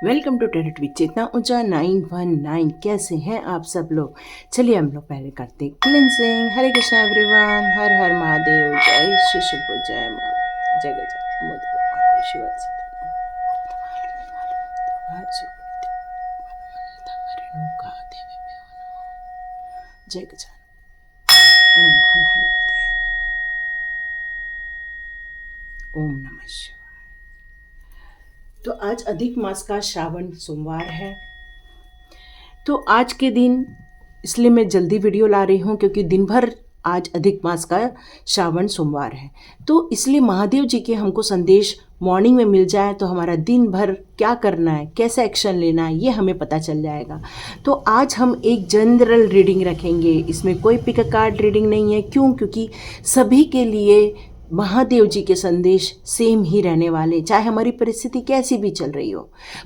Welcome to टेरेट with चेतना ऊंचा 919। कैसे हैं आप सब लोग। चलिए हम लोग पहले करते क्लिनजिंग। हरे कृष्णा एवरीवन, हर हर महादेव, जय श्री शिव, जय माँ, जय गजानन मोदक महादेव शिव जय गजानन। ओम हर हनुमते नमः। ओम नमः शिवाय। तो आज अधिक मास का श्रावण सोमवार है। तो आज के दिन इसलिए मैं जल्दी वीडियो ला रही हूँ क्योंकि दिन भर आज अधिक मास का श्रावण सोमवार है। तो इसलिए महादेव जी के हमको संदेश मॉर्निंग में मिल जाए तो हमारा दिन भर क्या करना है, कैसा एक्शन लेना है, ये हमें पता चल जाएगा। तो आज हम एक जनरल रीडिंग रखेंगे। इसमें कोई पिक अ कार्ड रीडिंग नहीं है। क्यों? क्योंकि सभी के लिए महादेव जी के संदेश सेम ही रहने वाले, चाहे हमारी परिस्थिति कैसी भी चल रही हो,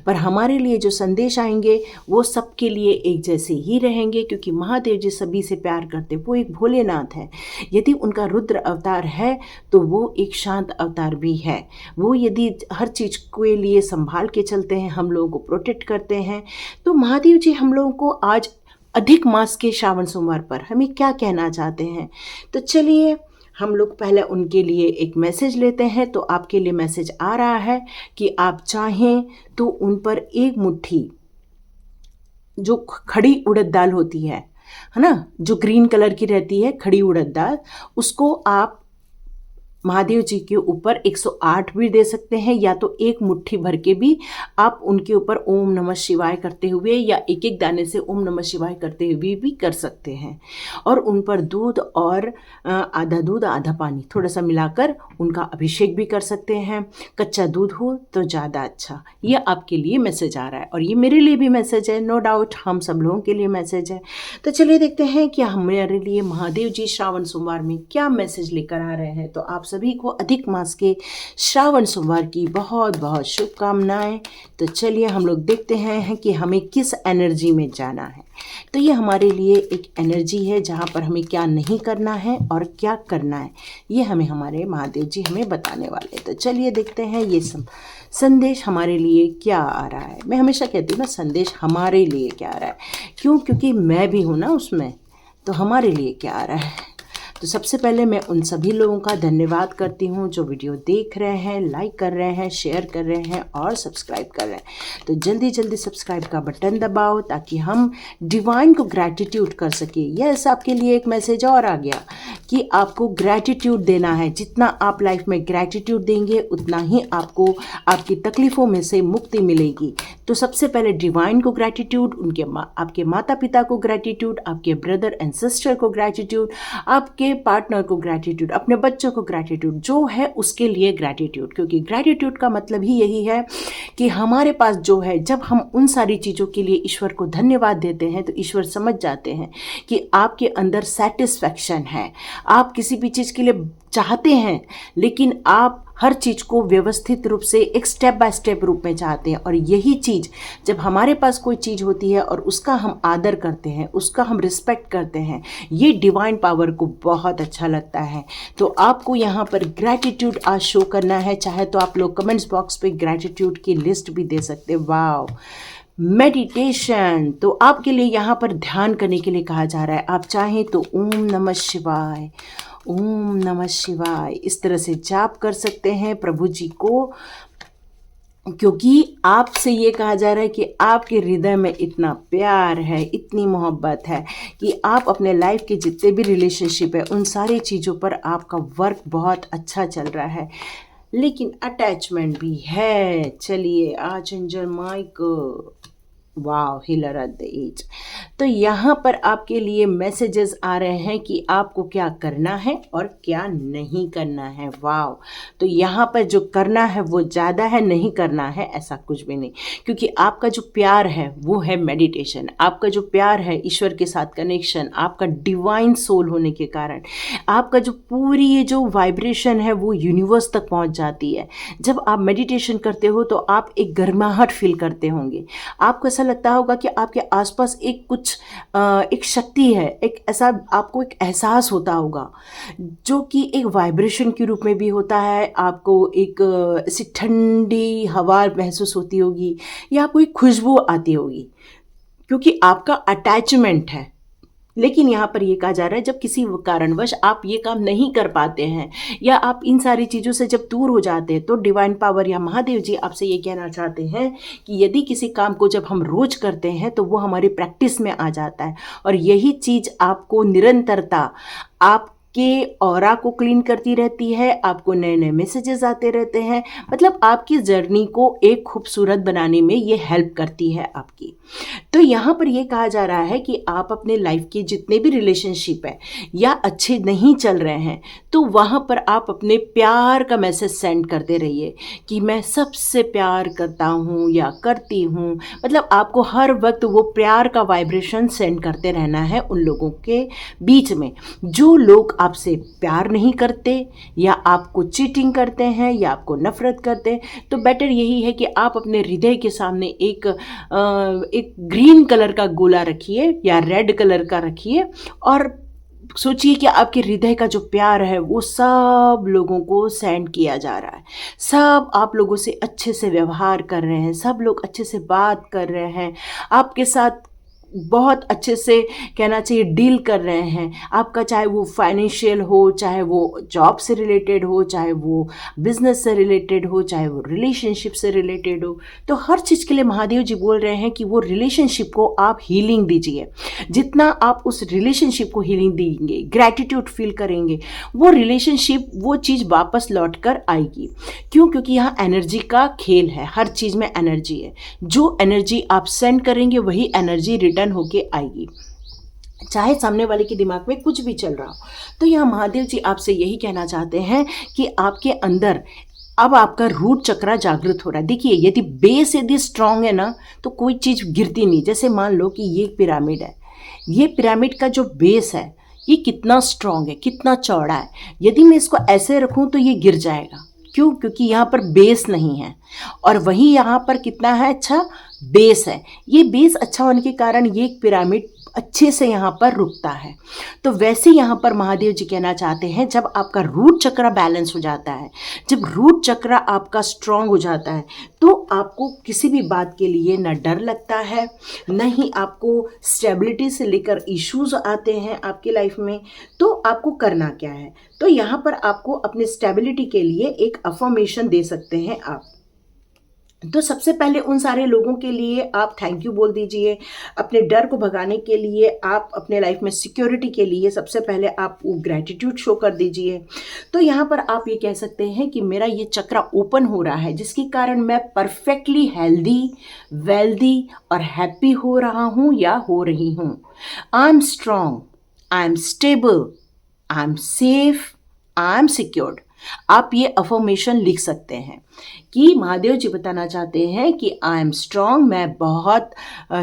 पर हमारे लिए जो संदेश आएंगे वो सबके लिए एक जैसे ही रहेंगे। क्योंकि महादेव जी सभी से प्यार करते, वो एक भोलेनाथ है। यदि उनका रुद्र अवतार है तो वो एक शांत अवतार भी है। वो यदि हर चीज़ के लिए संभाल के चलते हैं, हम लोगों को प्रोटेक्ट करते हैं। तो महादेव जी हम लोगों को आज अधिक मास के श्रावण सोमवार पर हमें क्या कहना चाहते हैं, तो चलिए हम लोग पहले उनके लिए एक मैसेज लेते हैं। तो आपके लिए मैसेज आ रहा है कि आप चाहें तो उन पर एक मुट्ठी जो खड़ी उड़द दाल होती है ना, जो ग्रीन कलर की रहती है खड़ी उड़द दाल, उसको आप महादेव जी के ऊपर 108 भी दे सकते हैं, या तो एक मुट्ठी भर के भी आप उनके ऊपर ओम नमः शिवाय करते हुए या एक एक दाने से ओम नमः शिवाय करते हुए भी कर सकते हैं। और उन पर दूध और आधा दूध आधा पानी थोड़ा सा मिलाकर उनका अभिषेक भी कर सकते हैं। कच्चा दूध हो तो ज़्यादा अच्छा। ये आपके लिए मैसेज आ रहा है और ये मेरे लिए भी मैसेज है, नो डाउट हम सब लोगों के लिए मैसेज है। तो चलिए देखते हैं कि हमारे लिए महादेव जी श्रावण सोमवार में क्या मैसेज लेकर आ रहे हैं। तो आप सभी को अधिक मास के श्रावण सोमवार की बहुत बहुत शुभकामनाएं। तो चलिए हम लोग देखते हैं कि हमें किस एनर्जी में जाना है। तो ये हमारे लिए एक एनर्जी है जहाँ पर हमें क्या नहीं करना है और क्या करना है, ये हमारे महादेव जी हमें बताने वाले। तो चलिए देखते हैं ये संदेश हमारे लिए क्या आ रहा है। मैं हमेशा कहती हूँ ना, संदेश हमारे लिए क्या आ रहा है। क्यों? क्योंकि मैं भी हूँ ना उसमें, तो हमारे लिए क्या आ रहा है। तो सबसे पहले मैं उन सभी लोगों का धन्यवाद करती हूँ जो वीडियो देख रहे हैं, लाइक कर रहे हैं, शेयर कर रहे हैं और सब्सक्राइब कर रहे हैं। तो जल्दी जल्दी सब्सक्राइब का बटन दबाओ ताकि हम डिवाइन को ग्रैटिट्यूड कर सके। यस, आपके लिए एक मैसेज और आ गया कि आपको ग्रैटिट्यूड देना है। जितना आप लाइफ में ग्रैटिट्यूड देंगे उतना ही आपको आपकी तकलीफ़ों में से मुक्ति मिलेगी। तो सबसे पहले डिवाइन को ग्रैटिट्यूड, आपके माता पिता को ग्रैटिट्यूड, आपके ब्रदर एंड सिस्टर को ग्रैटिट्यूड, आपके पार्टनर को ग्रैटिट्यूड, अपने बच्चों को ग्रैटिट्यूड, जो है उसके लिए ग्रैटिट्यूड। क्योंकि ग्रैटिट्यूड का मतलब ही यही है कि हमारे पास जो है, जब हम उन सारी चीज़ों के लिए ईश्वर को धन्यवाद देते हैं तो ईश्वर समझ जाते हैं कि आपके अंदर सेटिस्फैक्शन है। आप किसी भी चीज़ के लिए चाहते हैं लेकिन आप हर चीज़ को व्यवस्थित रूप से एक स्टेप बाय स्टेप रूप में चाहते हैं। और यही चीज़ जब हमारे पास कोई चीज़ होती है और उसका हम आदर करते हैं, उसका हम रिस्पेक्ट करते हैं, ये डिवाइन पावर को बहुत अच्छा लगता है। तो आपको यहाँ पर ग्रैटिट्यूड आज शो करना है। चाहे तो आप लोग कमेंट्स बॉक्स पे ग्रैटिट्यूड की लिस्ट भी दे सकते हैं। वाओ, मेडिटेशन तो आपके लिए यहाँ पर ध्यान करने के लिए कहा जा रहा है। आप चाहें तो ओम नमः शिवाय, ओम नमः शिवाय इस तरह से जाप कर सकते हैं प्रभु जी को। क्योंकि आपसे ये कहा जा रहा है कि आपके हृदय में इतना प्यार है, इतनी मोहब्बत है कि आप अपने लाइफ के जितने भी रिलेशनशिप है उन सारी चीज़ों पर आपका वर्क बहुत अच्छा चल रहा है, लेकिन अटैचमेंट भी है। चलिए आज एंजल माइक, वाह, हीलर एट द एज। तो यहाँ पर आपके लिए मैसेजेस आ रहे हैं कि आपको क्या करना है और क्या नहीं करना है। वाह, तो यहाँ पर जो करना है वो ज़्यादा है, नहीं करना है ऐसा कुछ भी नहीं। क्योंकि आपका जो प्यार है वो है मेडिटेशन, आपका जो प्यार है ईश्वर के साथ कनेक्शन, आपका डिवाइन सोल होने के कारण आपका जो पूरी ये जो वाइब्रेशन है वो यूनिवर्स तक पहुँच जाती है। जब आप मेडिटेशन करते हो तो आप एक गर्माहट फील करते होंगे, आपको ऐसा लगता होगा कि आपके आसपास एक शक्ति है, एक ऐसा आपको एक एहसास होता होगा जो कि एक वाइब्रेशन के रूप में भी होता है। आपको एक ऐसी ठंडी हवा महसूस होती होगी या कोई खुशबू आती होगी, क्योंकि आपका अटैचमेंट है। लेकिन यहाँ पर ये कहा जा रहा है, जब किसी कारणवश आप ये काम नहीं कर पाते हैं या आप इन सारी चीज़ों से जब दूर हो जाते हैं, तो डिवाइन पावर या महादेव जी आपसे ये कहना चाहते हैं कि यदि किसी काम को जब हम रोज करते हैं तो वो हमारी प्रैक्टिस में आ जाता है, और यही चीज़ आपको निरंतरता आपके ऑरा को क्लीन करती रहती है, आपको नए नए मैसेजेस आते रहते हैं, मतलब आपकी जर्नी को एक खूबसूरत बनाने में ये हेल्प करती है आपकी। तो यहाँ पर ये कहा जा रहा है कि आप अपने लाइफ के जितने भी रिलेशनशिप है या अच्छे नहीं चल रहे हैं, तो वहाँ पर आप अपने प्यार का मैसेज सेंड करते रहिए कि मैं सबसे प्यार करता हूँ या करती हूँ। मतलब आपको हर वक्त वो प्यार का वाइब्रेशन सेंड करते रहना है उन लोगों के बीच में जो लोग आपसे प्यार नहीं करते या आपको चीटिंग करते हैं या आपको नफरत करते हैं। तो बेटर यही है कि आप अपने हृदय के सामने एक ग्रीन कलर का गोला रखिए या रेड कलर का रखिए, और सोचिए कि आपके हृदय का जो प्यार है वो सब लोगों को सेंड किया जा रहा है। सब आप लोगों से अच्छे से व्यवहार कर रहे हैं, सब लोग अच्छे से बात कर रहे हैं, आपके साथ बहुत अच्छे से कहना चाहिए डील कर रहे हैं। आपका चाहे वो फाइनेंशियल हो, चाहे वो जॉब से रिलेटेड हो, चाहे वो बिजनेस से रिलेटेड हो, चाहे वो रिलेशनशिप से रिलेटेड हो, तो हर चीज़ के लिए महादेव जी बोल रहे हैं कि वो रिलेशनशिप को आप हीलिंग दीजिए। जितना आप उस रिलेशनशिप को हीलिंग देंगे, ग्रैटिट्यूड फील करेंगे, वो रिलेशनशिप वो चीज़ वापस लौट कर आएगी। क्यों? क्योंकि यहाँ एनर्जी का खेल है, हर चीज़ में एनर्जी है। जो एनर्जी आप सेंड करेंगे वही एनर्जी रिटर्न होके आएगी, चाहे सामने वाले के दिमाग में कुछ भी चल रहा हो। तो यहाँ महादेव जी आपसे यही कहना चाहते हैं कि आपके अंदर अब आपका रूट चक्र जागृत हो रहा है। देखिए, यदि बेस यदि स्ट्रांग है ना, तो कोई चीज़ गिरती नहीं। जैसे मान लो कि ये पिरामिड है, ये पिरामिड का जो बेस है ये कितना स्ट्रांग है, कितना चौड़ा है। यदि मैं इसको ऐसे रखूं तो ये गिर जाएगा। क्यों? क्योंकि यहाँ पर बेस नहीं है, और वही यहाँ पर कितना है, अच्छा बेस है। ये बेस अच्छा होने के कारण ये पिरामिड अच्छे से यहाँ पर रुकता है। तो वैसे यहाँ पर महादेव जी कहना चाहते हैं, जब आपका रूट चक्र बैलेंस हो जाता है, जब रूट चक्र आपका स्ट्रांग हो जाता है, तो आपको किसी भी बात के लिए न डर लगता है, न ही आपको स्टेबिलिटी से लेकर इश्यूज आते हैं आपकी लाइफ में। तो आपको करना क्या है? तो यहाँ पर आपको अपने स्टेबिलिटी के लिए एक अफर्मेशन दे सकते हैं आप। तो सबसे पहले उन सारे लोगों के लिए आप थैंक यू बोल दीजिए। अपने डर को भगाने के लिए, आप अपने लाइफ में सिक्योरिटी के लिए सबसे पहले आप ग्रैटिट्यूड शो कर दीजिए। तो यहाँ पर आप ये कह सकते हैं कि मेरा ये चक्र ओपन हो रहा है, जिसके कारण मैं परफेक्टली हेल्दी, वेल्दी और हैप्पी हो रहा हूँ या हो रही हूँ। I am strong, I am stable, I am safe, I am secured. आप ये अफर्मेशन लिख सकते हैं कि महादेव जी बताना चाहते हैं कि आई एम स्ट्रांग, मैं बहुत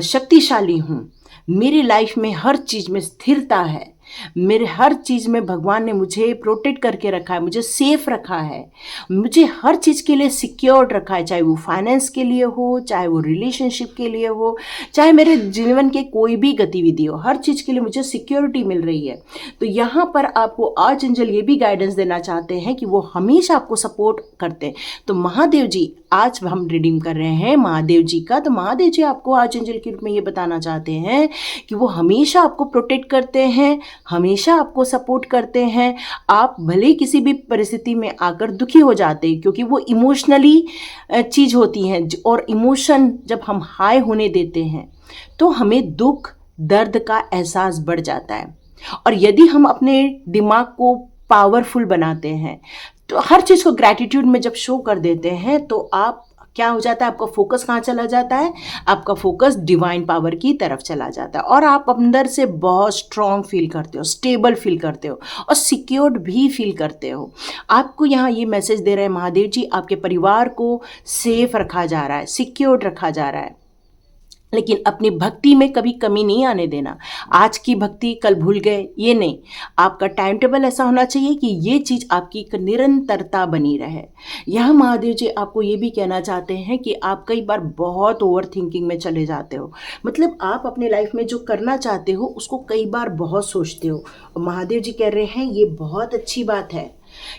शक्तिशाली हूँ, मेरी लाइफ में हर चीज़ में स्थिरता है, मेरे हर चीज़ में भगवान ने मुझे प्रोटेक्ट करके रखा है, मुझे सेफ रखा है, मुझे हर चीज़ के लिए सिक्योर्ड रखा है, चाहे वो फाइनेंस के लिए हो, चाहे वो रिलेशनशिप के लिए हो, चाहे मेरे जीवन के कोई भी गतिविधि हो, हर चीज़ के लिए मुझे सिक्योरिटी मिल रही है। तो यहाँ पर आपको आर्चएंजल ये भी गाइडेंस देना चाहते हैं कि वो हमेशा आपको सपोर्ट करते हैं। तो महादेव जी, आज हम रीडिंग कर रहे हैं महादेव जी का, तो महादेव जी आपको आर्चएंजल के रूप में ये बताना चाहते हैं कि वो हमेशा आपको प्रोटेक्ट करते हैं, हमेशा आपको सपोर्ट करते हैं। आप भले किसी भी परिस्थिति में आकर दुखी हो जाते हैं, क्योंकि वो इमोशनली चीज़ होती हैं, और इमोशन जब हम हाई होने देते हैं तो हमें दुख दर्द का एहसास बढ़ जाता है। और यदि हम अपने दिमाग को पावरफुल बनाते हैं, तो हर चीज़ को ग्रैटिट्यूड में जब शो कर देते हैं, तो आप क्या हो जाता है, आपका फोकस कहाँ चला जाता है, आपका फोकस डिवाइन पावर की तरफ चला जाता है, और आप अंदर से बहुत स्ट्रांग फील करते हो, स्टेबल फील करते हो, और सिक्योर्ड भी फील करते हो। आपको यहाँ ये मैसेज दे रहे हैं महादेव जी, आपके परिवार को सेफ रखा जा रहा है, सिक्योर्ड रखा जा रहा है। लेकिन अपनी भक्ति में कभी कमी नहीं आने देना। आज की भक्ति कल भूल गए, ये नहीं। आपका टाइम टेबल ऐसा होना चाहिए कि ये चीज़ आपकी एक निरंतरता बनी रहे। यह महादेव जी आपको ये भी कहना चाहते हैं कि आप कई बार बहुत ओवर थिंकिंग में चले जाते हो। मतलब आप अपने लाइफ में जो करना चाहते हो उसको कई बार बहुत सोचते हो। और महादेव जी कह रहे हैं ये बहुत अच्छी बात है,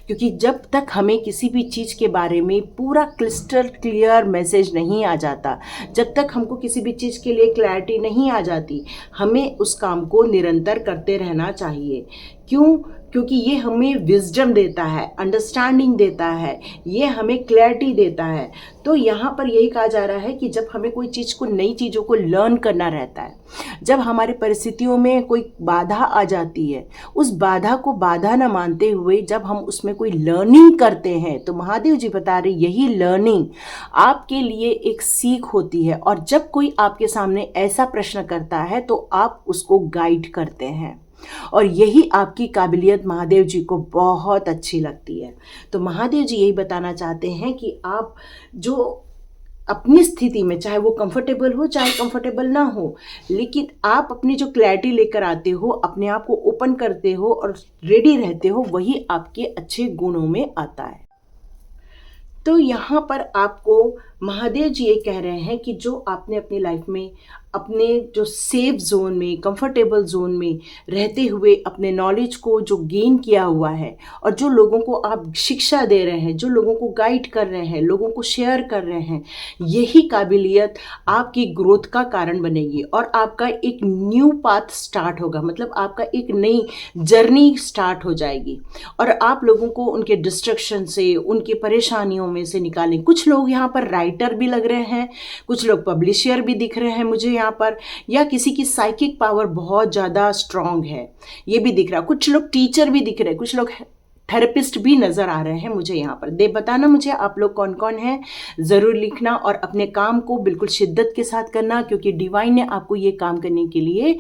क्योंकि जब तक हमें किसी भी चीज़ के बारे में पूरा क्रिस्टल क्लियर मैसेज नहीं आ जाता, जब तक हमको किसी भी चीज़ के लिए क्लैरिटी नहीं आ जाती, हमें उस काम को निरंतर करते रहना चाहिए। क्यों? क्योंकि ये हमें विजडम देता है, अंडरस्टैंडिंग देता है, ये हमें क्लैरिटी देता है। तो यहाँ पर यही कहा जा रहा है कि जब हमें कोई चीज़ को, नई चीज़ों को लर्न करना रहता है, जब हमारे परिस्थितियों में कोई बाधा आ जाती है, उस बाधा को बाधा न मानते हुए जब हम उसमें कोई लर्निंग करते हैं, तो महादेव जी बता रहे यही लर्निंग आपके लिए एक सीख होती है। और जब कोई आपके सामने ऐसा प्रश्न करता है तो आप उसको गाइड करते हैं, और यही आपकी काबिलियत महादेव जी को बहुत अच्छी लगती है। तो महादेव जी यही बताना चाहते हैं कि आप जो अपनी स्थिति में, चाहे वो कंफर्टेबल हो चाहे कंफर्टेबल ना हो, लेकिन आप अपनी जो क्लैरिटी लेकर आते हो, अपने आप को ओपन करते हो और रेडी रहते हो, वही आपके अच्छे गुणों में आता है। तो यहाँ पर आपको महादेव जी ये कह रहे हैं कि जो आपने अपनी लाइफ में अपने जो सेफ जोन में, कंफर्टेबल जोन में रहते हुए अपने नॉलेज को जो गेन किया हुआ है, और जो लोगों को आप शिक्षा दे रहे हैं, जो लोगों को गाइड कर रहे हैं, लोगों को शेयर कर रहे हैं, यही काबिलियत आपकी ग्रोथ का कारण बनेगी और आपका एक न्यू पाथ स्टार्ट होगा। मतलब आपका एक नई जर्नी स्टार्ट हो जाएगी और आप लोगों को उनके डिस्ट्रक्शन से, उनकी परेशानियों में से निकालें। कुछ लोग यहाँ पर राइटर भी लग रहे हैं, कुछ लोग पब्लिशर भी दिख रहे हैं मुझे यहाँ पर, या किसी की साइकिक पावर बहुत ज़्यादा स्ट्रांग है, ये भी दिख रहा है। कुछ लोग टीचर भी दिख रहे हैं, कुछ लोग थेरेपिस्ट भी नज़र आ रहे हैं मुझे यहाँ पर। बताना मुझे आप लोग कौन कौन हैं, ज़रूर लिखना, और अपने काम को बिल्कुल शिद्दत के साथ करना, क्योंकि डिवाइन ने आपको ये काम करने के लिए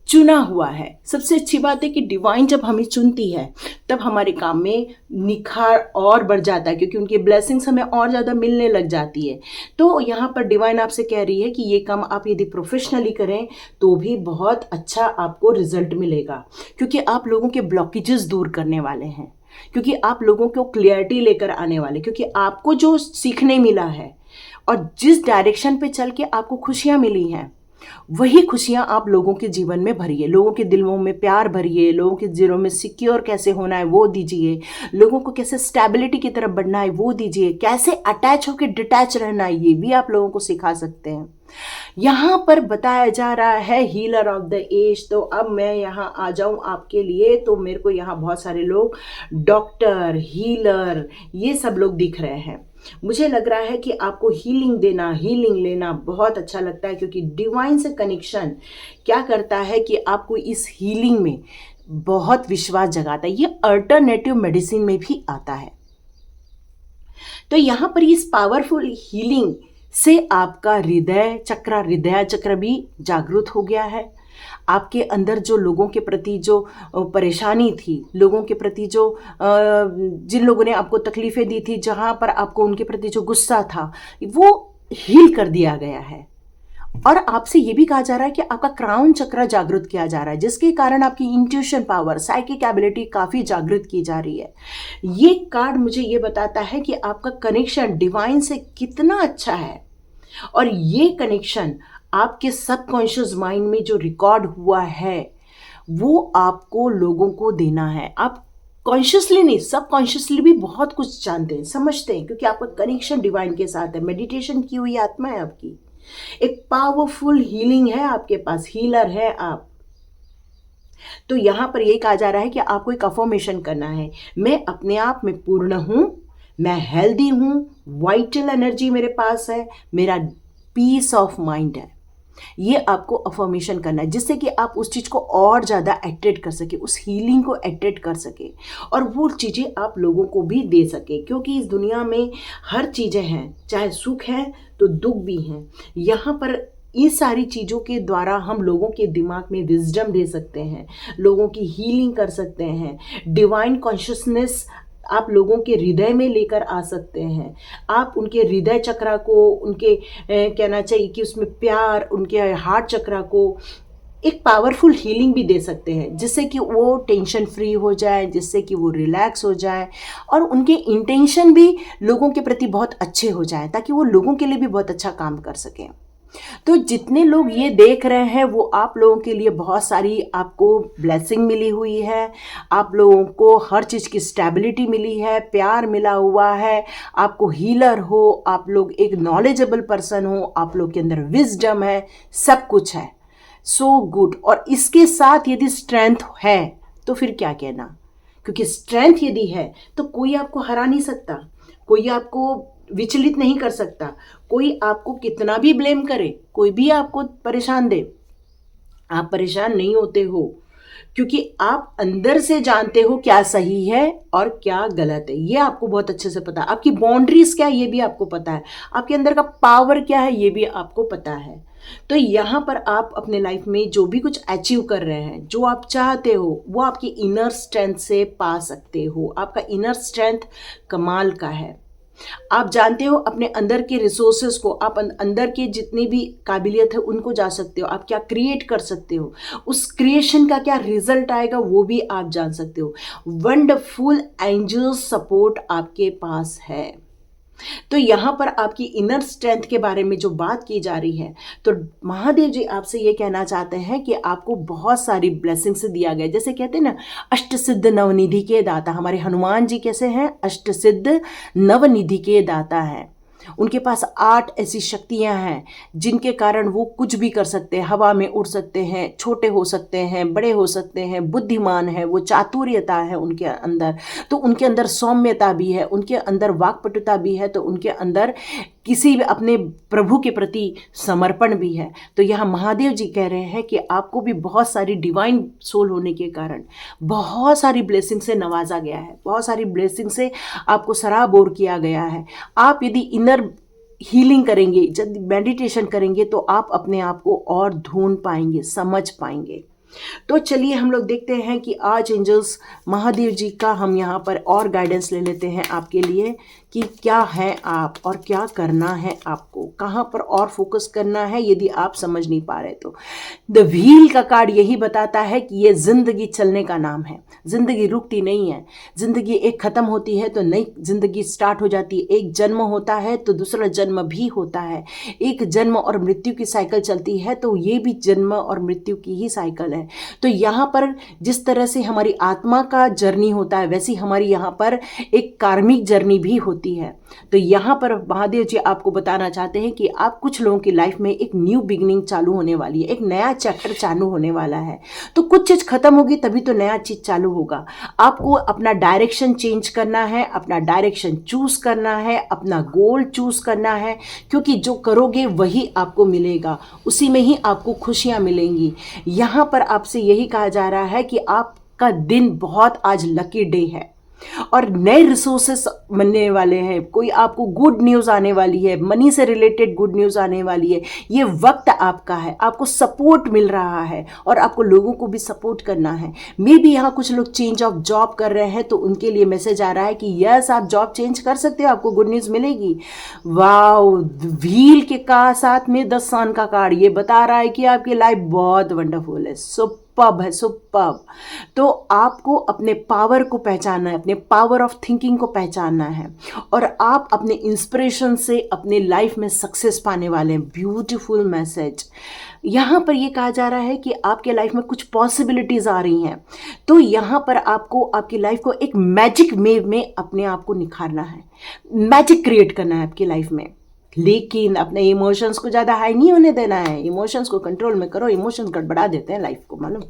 चुना हुआ है। सबसे अच्छी बात है कि डिवाइन जब हमें चुनती है तब हमारे काम में निखार और बढ़ जाता है, क्योंकि उनकी ब्लेसिंग्स हमें और ज़्यादा मिलने लग जाती है। तो यहाँ पर डिवाइन आपसे कह रही है कि ये काम आप यदि प्रोफेशनली करें तो भी बहुत अच्छा आपको रिजल्ट मिलेगा, क्योंकि आप लोगों के ब्लॉकेजेस दूर करने वाले हैं, क्योंकि आप लोगों को क्लियरिटी लेकर आने वाले, क्योंकि आपको जो सीखने मिला है और जिस डायरेक्शन पे चल के आपको खुशियाँ मिली हैं, वही खुशियां आप लोगों के जीवन में भरिए, लोगों के दिलों में प्यार भरिए, लोगों के दिलों में सिक्योर कैसे होना है वो दीजिए, लोगों को कैसे स्टेबिलिटी की तरफ बढ़ना है वो दीजिए, कैसे अटैच होकर डिटैच रहना है ये भी आप लोगों को सिखा सकते हैं। यहाँ पर बताया जा रहा है हीलर ऑफ द एज। तो अब मैं यहाँ आ जाऊँ आपके लिए, तो मेरे को यहाँ बहुत सारे लोग डॉक्टर, हीलर, ये सब लोग दिख रहे हैं। मुझे लग रहा है कि आपको हीलिंग देना, हीलिंग लेना बहुत अच्छा लगता है, क्योंकि डिवाइन से कनेक्शन क्या करता है कि आपको इस हीलिंग में बहुत विश्वास जगाता है। ये अल्टरनेटिव मेडिसिन में भी आता है। तो यहाँ पर इस पावरफुल हीलिंग से आपका हृदय चक्र भी जागृत हो गया है। आपके अंदर जो लोगों के प्रति जो परेशानी थी, लोगों के प्रति जो जिन लोगों ने आपको तकलीफ़ें दी थी, जहाँ पर आपको उनके प्रति जो गुस्सा था, वो हील कर दिया गया है। और आपसे ये भी कहा जा रहा है कि आपका क्राउन चक्र जागृत किया जा रहा है, जिसके कारण आपकी इंट्यूशन पावर, साइकिक एबिलिटी काफ़ी जागृत की जा रही है। ये कार्ड मुझे ये बताता है कि आपका कनेक्शन डिवाइन से कितना अच्छा है, और ये कनेक्शन आपके सबकॉन्शियस माइंड में जो रिकॉर्ड हुआ है वो आपको लोगों को देना है। आप कॉन्शियसली नहीं, सबकॉन्शियसली भी बहुत कुछ जानते हैं, समझते हैं, क्योंकि आपका कनेक्शन डिवाइन के साथ है। मेडिटेशन की हुई आत्मा है आपकी, एक पावरफुल हीलिंग है आपके पास, हीलर है आप। तो यहाँ पर यही कहा जा रहा है कि आपको एक अफर्मेशन करना है, मैं अपने आप में पूर्ण हूँ, मैं हेल्दी हूँ, वाइटल एनर्जी मेरे पास है, मेरा पीस ऑफ माइंड है। ये आपको अफर्मेशन करना है, जिससे कि आप उस चीज़ को और ज़्यादा अट्रैक्ट कर सके, उस हीलिंग को अट्रैक्ट कर सके, और वो चीज़ें आप लोगों को भी दे सके। क्योंकि इस दुनिया में हर चीज़ें हैं, चाहे सुख है तो दुख भी हैं। यहाँ पर ये सारी चीज़ों के द्वारा हम लोगों के दिमाग में विजडम दे सकते हैं, लोगों की हीलिंग कर सकते हैं, डिवाइन कॉन्शियसनेस आप लोगों के हृदय में लेकर आ सकते हैं। आप उनके हृदय चक्रा को, उनके कहना चाहिए कि उसमें प्यार, उनके हार्ट चक्रा को एक पावरफुल हीलिंग भी दे सकते हैं, जिससे कि वो टेंशन फ्री हो जाए, जिससे कि वो रिलैक्स हो जाए और उनके इंटेंशन भी लोगों के प्रति बहुत अच्छे हो जाए, ताकि वो लोगों के लिए भी बहुत अच्छा काम कर सकें। तो जितने लोग ये देख रहे हैं वो आप लोगों के लिए बहुत सारी आपको ब्लेसिंग मिली हुई है, आप लोगों को हर चीज़ की स्टेबिलिटी मिली है, प्यार मिला हुआ है, आपको हीलर हो, आप लोग एक नॉलेजेबल पर्सन हो, आप लोग के अंदर विजडम है, सब कुछ है। So good. और इसके साथ यदि स्ट्रेंथ है तो फिर क्या कहना, क्योंकि स्ट्रेंथ यदि है तो कोई आपको हरा नहीं सकता, कोई आपको विचलित नहीं कर सकता, कोई आपको कितना भी ब्लेम करे, कोई भी आपको परेशान दे, आप परेशान नहीं होते हो, क्योंकि आप अंदर से जानते हो क्या सही है और क्या गलत है। ये आपको बहुत अच्छे से पता है। आपकी बाउंड्रीज क्या है ये भी आपको पता है, आपके अंदर का पावर क्या है ये भी आपको पता है। तो यहाँ पर आप अपने लाइफ में जो भी कुछ अचीव कर रहे हैं, जो आप चाहते हो, वो आपकी इनर स्ट्रेंथ से पा सकते हो। आपका इनर स्ट्रेंथ कमाल का है। आप जानते हो अपने अंदर के रिसोर्सेज को, आप अंदर के जितनी भी काबिलियत है उनको जा सकते हो, आप क्या क्रिएट कर सकते हो, उस क्रिएशन का क्या रिजल्ट आएगा वो भी आप जान सकते हो। वंडरफुल एंजल्स सपोर्ट आपके पास है। तो यहाँ पर आपकी इनर स्ट्रेंथ के बारे में जो बात की जा रही है, तो महादेव जी आपसे ये कहना चाहते हैं कि आपको बहुत सारी ब्लेसिंग्स दिया गया। जैसे कहते हैं ना, अष्ट सिद्ध नवनिधि के दाता, हमारे हनुमान जी कैसे हैं, अष्ट सिद्ध नवनिधि के दाता हैं। उनके पास 8 ऐसी शक्तियां हैं जिनके कारण वो कुछ भी कर सकते हैं, हवा में उड़ सकते हैं, छोटे हो सकते हैं, बड़े हो सकते हैं, बुद्धिमान है, वो चातुर्यता है उनके अंदर, तो उनके अंदर सौम्यता भी है, उनके अंदर वाक्पटुता भी है, तो उनके अंदर किसी भी अपने प्रभु के प्रति समर्पण भी है। तो यहाँ महादेव जी कह रहे हैं कि आपको भी बहुत सारी डिवाइन सोल होने के कारण बहुत सारी ब्लेसिंग से नवाजा गया है, बहुत सारी ब्लेसिंग से आपको सराबोर किया गया है। आप यदि इनर हीलिंग करेंगे, जब मेडिटेशन करेंगे, तो आप अपने आप को और ढूंढ पाएंगे, समझ पाएंगे। तो चलिए हम लोग देखते हैं कि आज एंजल्स महादेव जी का हम यहाँ पर और गाइडेंस ले लेते हैं आपके लिए कि क्या है आप और क्या करना है, आपको कहाँ पर और फोकस करना है यदि आप समझ नहीं पा रहे तो। द व्हील का कार्ड यही बताता है कि ये जिंदगी चलने का नाम है, जिंदगी रुकती नहीं है, जिंदगी एक खत्म होती है तो नई जिंदगी स्टार्ट हो जाती है, एक जन्म होता है तो दूसरा जन्म भी होता है, एक जन्म और मृत्यु की साइकिल चलती है तो ये भी जन्म और मृत्यु की ही साइकिल है। तो यहाँ पर जिस तरह से हमारी आत्मा का जर्नी होता है, वैसी हमारी यहाँ पर एक कार्मिक जर्नी भी होती है। तो यहाँ पर महादेव जी आपको बताना चाहते हैं कि आप कुछ लोगों की लाइफ में एक न्यू बिगिनिंग चालू होने वाली है, एक नया चैप्टर चालू होने वाला है। तो कुछ चीज़ खत्म होगी तभी तो नया चीज़ चालू होगा। आपको अपना डायरेक्शन चेंज करना है, अपना डायरेक्शन चूज करना है, अपना गोल चूज करना है, क्योंकि जो करोगे वही आपको मिलेगा, उसी में ही आपको खुशियाँ मिलेंगी। यहाँ पर आपसे यही कहा जा रहा है कि आपका दिन बहुत आज लकी डे है और नए रिसोर्सेस बनने वाले हैं, कोई आपको गुड न्यूज़ आने वाली है, मनी से रिलेटेड गुड न्यूज़ आने वाली है। ये वक्त आपका है, आपको सपोर्ट मिल रहा है और आपको लोगों को भी सपोर्ट करना है। मे भी यहाँ कुछ लोग चेंज ऑफ जॉब कर रहे हैं तो उनके लिए मैसेज आ रहा है कि यस आप जॉब चेंज कर सकते हो, आपको गुड न्यूज़ मिलेगी। वाओ, व्हील के का साथ में 10 सन का कार्ड ये बता रहा है कि आपकी लाइफ बहुत वंडरफुल है, सुपर्ब है, सुपर्ब। तो आपको अपने पावर को पहचानना है, अपने पावर ऑफ थिंकिंग को पहचानना है और आप अपने इंस्पिरेशन से अपने लाइफ में सक्सेस पाने वाले हैं। Beautiful message. यहाँ पर ये कहा जा रहा है कि आपके लाइफ में कुछ पॉसिबिलिटीज आ रही हैं, तो यहाँ पर आपको आपकी लाइफ को एक मैजिक में अपने आप को निखारना है, मैजिक क्रिएट करना है आपकी लाइफ में। लेकिन अपने इमोशंस को ज़्यादा हाई नहीं होने देना है, इमोशंस को कंट्रोल में करो, इमोशंस गड़बड़ा देते हैं लाइफ को, मालूम।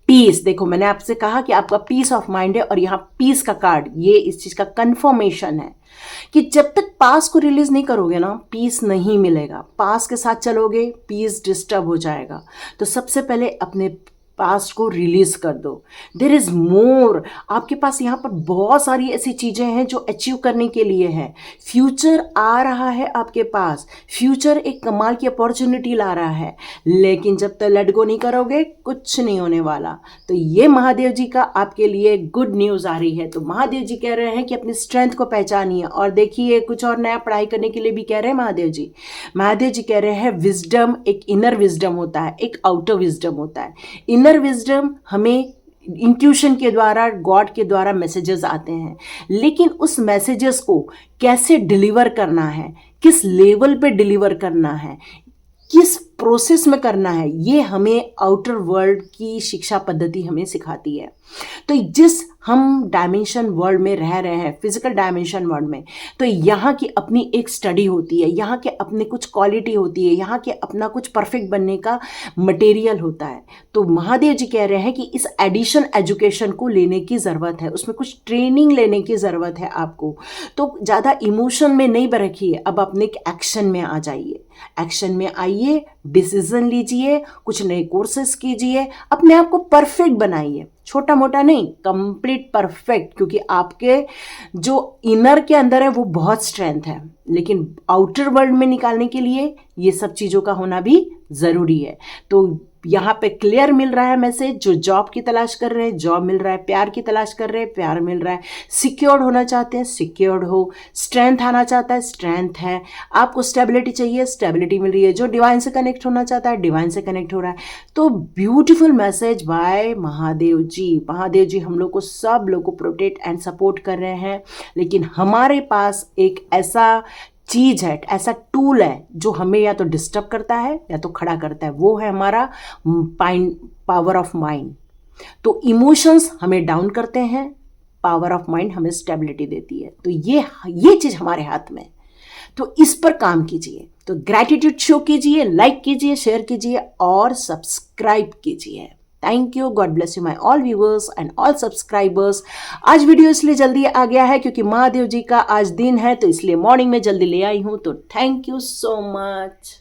पीस, देखो मैंने आपसे कहा कि आपका पीस ऑफ माइंड है और यहाँ पीस का कार्ड ये इस चीज़ का कंफर्मेशन है कि जब तक पास को रिलीज नहीं करोगे ना, पीस नहीं मिलेगा। पास के साथ चलोगे, पीस डिस्टर्ब हो जाएगा। तो सबसे पहले अपने पास्ट को रिलीज कर दो। देयर इज मोर, आपके पास यहाँ पर बहुत सारी ऐसी चीजें हैं जो अचीव करने के लिए है। फ्यूचर आ रहा है आपके पास, फ्यूचर एक कमाल की अपॉर्चुनिटी ला रहा है, लेकिन जब तक लेट गो नहीं करोगे कुछ नहीं होने वाला। तो ये महादेव जी का आपके लिए गुड न्यूज आ रही है। तो महादेव जी कह रहे हैं कि अपनी स्ट्रेंथ को पहचानिए, और देखिए कुछ और नया पढ़ाई करने के लिए भी कह रहे हैं महादेव जी। महादेव जी कह रहे हैं विजडम एक इनर विजडम होता है, एक आउटर विजडम होता है। इनर विजडम हमें इंट्यूशन के द्वारा, गॉड के द्वारा मैसेजेस आते हैं, लेकिन उस मैसेजेस को कैसे डिलीवर करना है, किस लेवल पे डिलीवर करना है, किस प्रोसेस में करना है, ये हमें आउटर वर्ल्ड की शिक्षा पद्धति हमें सिखाती है। तो जिस हम डायमेंशन वर्ल्ड में रह रहे हैं, फिजिकल डायमेंशन वर्ल्ड में, तो यहाँ की अपनी एक स्टडी होती है, यहाँ के अपने कुछ क्वालिटी होती है, यहाँ के अपना कुछ परफेक्ट बनने का मटेरियल होता है। तो महादेव जी कह रहे हैं कि इस एडिशन एजुकेशन को लेने की ज़रूरत है, उसमें कुछ ट्रेनिंग लेने की ज़रूरत है आपको। तो ज़्यादा इमोशन में नहीं बरखिए, अब अपने एक्शन में आ जाइए, एक्शन में आइए, डिसीजन लीजिए, कुछ नए कोर्सेज कीजिए, अपने आप को परफेक्ट बनाइए, छोटा मोटा नहीं, कंप्लीट परफेक्ट, क्योंकि आपके जो इनर के अंदर है वो बहुत स्ट्रेंथ है, लेकिन आउटर वर्ल्ड में निकालने के लिए ये सब चीज़ों का होना भी ज़रूरी है। तो यहाँ पे क्लियर मिल रहा है मैसेज, जो जॉब की तलाश कर रहे हैं जॉब मिल रहा है, प्यार की तलाश कर रहे हैं प्यार मिल रहा है, सिक्योर्ड होना चाहते हैं सिक्योर्ड हो, स्ट्रेंथ आना चाहता है स्ट्रेंथ है, आपको स्टेबिलिटी चाहिए स्टेबिलिटी मिल रही है, जो डिवाइन से कनेक्ट होना चाहता है डिवाइन से कनेक्ट हो रहा है। तो ब्यूटीफुल मैसेज बाय महादेव जी। महादेव जी हम लोग को, सब लोग को प्रोटेक्ट एंड सपोर्ट कर रहे हैं, लेकिन हमारे पास एक ऐसा चीज है, ऐसा टूल है जो हमें या तो डिस्टर्ब करता है या तो खड़ा करता है, वो है हमारा पावर ऑफ माइंड। तो इमोशंस हमें डाउन करते हैं, पावर ऑफ माइंड हमें स्टेबिलिटी देती है। तो ये चीज हमारे हाथ में, तो इस पर काम कीजिए। तो ग्रैटिट्यूड शो कीजिए, लाइक कीजिए, शेयर कीजिए और सब्सक्राइब कीजिए। Thank you, God bless you my all viewers and all subscribers. आज वीडियो इसलिए जल्दी आ गया है क्योंकि महादेव जी का आज दिन है, तो इसलिए मॉर्निंग में जल्दी ले आई हूँ। तो थैंक यू सो मच।